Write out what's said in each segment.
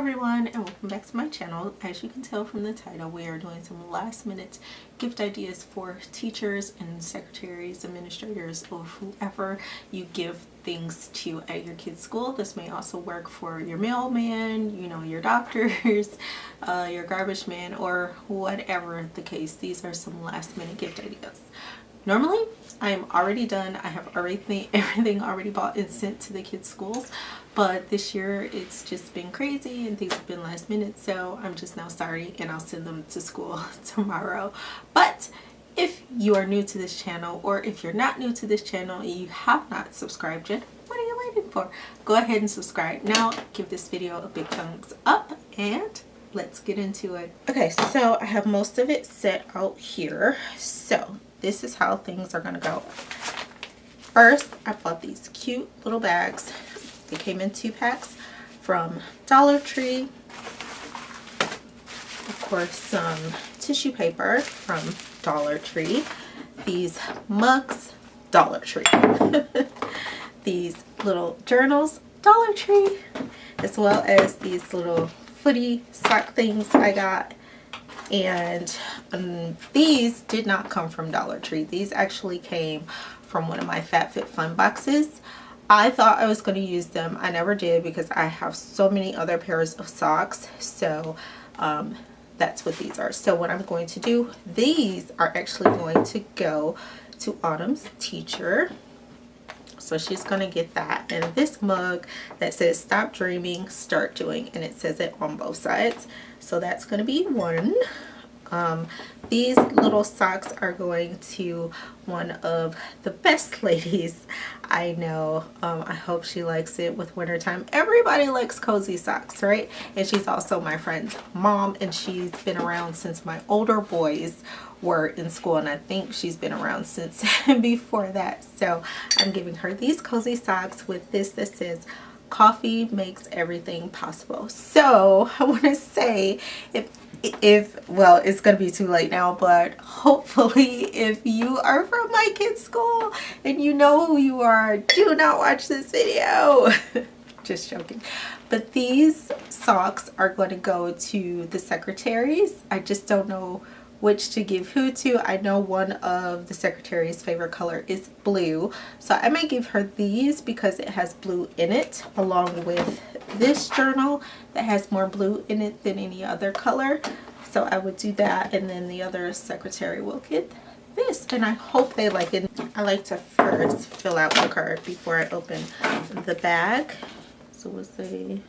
everyone, and welcome back to my channel. As you can tell from the title, we are doing some last minute gift ideas for teachers and secretaries, administrators, or whoever you give things to at your kids' school. This may also work for your mailman, you know, your doctors, your garbage man, or whatever the case. These are some last minute gift ideas. Normally, I am already done. I have everything already bought and sent to the kids' schools. But this year, it's just been crazy and things have been last minute. So I'm just now starting and I'll send them to school tomorrow. But if you are new to this channel, or if you're not new to this channel and you have not subscribed yet, what are you waiting for? Go ahead and subscribe. Now, give this video a big thumbs up and let's get into it. Okay, so I have most of it set out here. So this is how things are gonna go. First, I bought these cute little bags. They came in 2 packs from Dollar Tree. Of course, some tissue paper from Dollar Tree. These mugs, Dollar Tree. These little journals, Dollar Tree. As well as these little footy sock things I got. And these did not come from Dollar Tree. These actually came from one of my FabFitFun boxes. I thought I was going to use them. I never did because I have so many other pairs of socks. So that's what these are. So what I'm going to do, these are actually going to go to Autumn's teacher. So she's going to get that. And this mug that says stop dreaming, start doing. And it says it on both sides. So that's going to be one. These little socks are going to one of the best ladies I know. I hope she likes it with wintertime. Everybody likes cozy socks, right? And she's also my friend's mom, and she's been around since my older boys were in school, and I think she's been around since before that. So I'm giving her these cozy socks with this that says coffee makes everything possible. So I want to say, well, it's gonna be too late now, but hopefully if you are from my kids' school and you know who you are, do not watch this video. Just joking. But these socks are going to go to the secretaries. I just don't know which to give who to. I know one of the secretary's favorite color is blue, so I may give her these because it has blue in it, along with this journal that has more blue in it than any other color. So I would do that, and then the other secretary will get this, and I hope they like it. I like to first fill out the card before I open the bag. So we'll say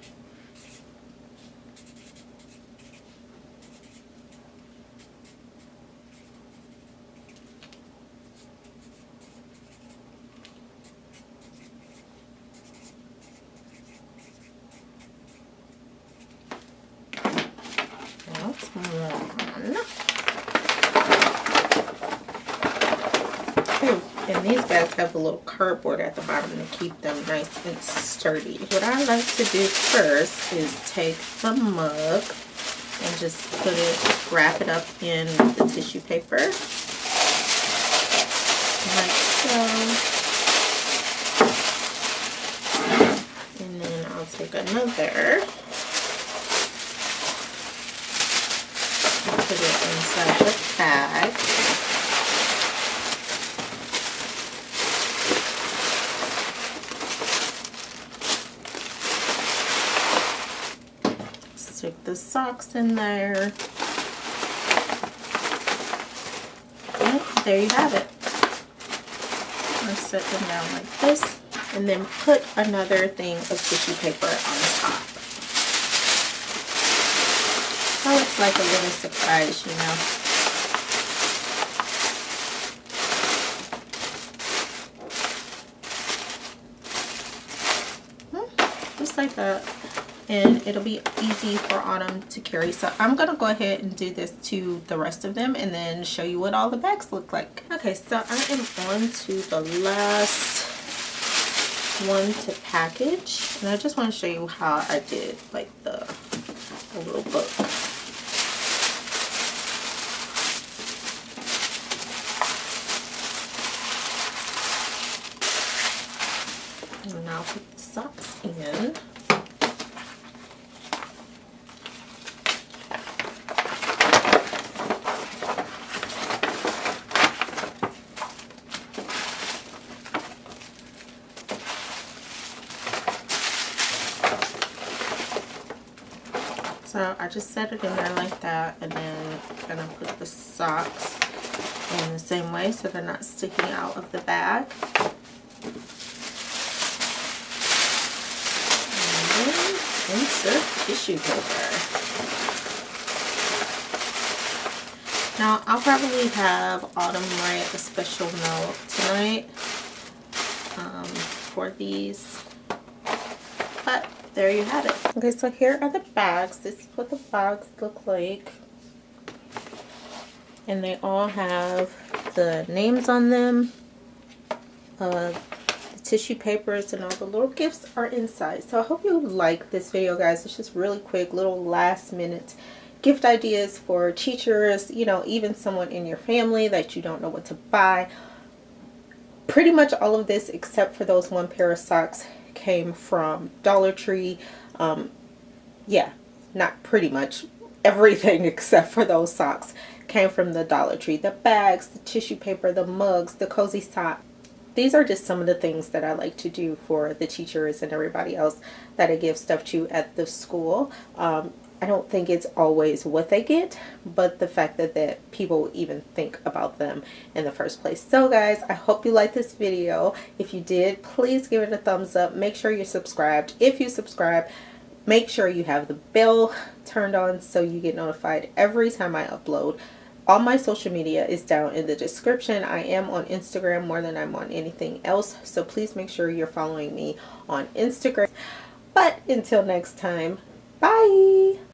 and these bags have a little cardboard at the bottom to keep them nice and sturdy. What I like to do first is take the mug and just wrap it up in the tissue paper, like so. And then I'll take another and put it inside the bag. Stick the socks in there. And there you have it. I'll set them down like this, and then put another thing of tissue paper on top. So it's like a little surprise, you know. Just like that. And it'll be easy for Autumn to carry. So I'm gonna go ahead and do this to the rest of them and then show you what all the bags look like. Okay, so I am on to the last one to package, and I just want to show you how I did like the little book. And now put the socks in. So I just set it in there like that, and then I'm gonna put the socks in the same way so they're not sticking out of the bag. And then insert tissue paper. Now I'll probably have Autumn write a special note tonight for these, but there you have it. Okay, so here are the bags. This is what the bags look like. And they all have the names on them. The tissue papers and all the little gifts are inside. So I hope you like this video, guys. It's just really quick, little last minute gift ideas for teachers, you know, even someone in your family that you don't know what to buy. Pretty much all of this, except for those one pair of socks, came from Dollar Tree. Yeah, not pretty much. Everything except for those socks came from the Dollar Tree. The bags, the tissue paper, the mugs, the cozy sock. These are just some of the things that I like to do for the teachers and everybody else that I give stuff to at the school. I don't think it's always what they get, but the fact that people even think about them in the first place. So guys, I hope you liked this video. If you did, please give it a thumbs up. Make sure you're subscribed. If you subscribe, make sure you have the bell turned on so you get notified every time I upload. All my social media is down in the description. I am on Instagram more than I'm on anything else, so please make sure you're following me on Instagram. But until next time, bye!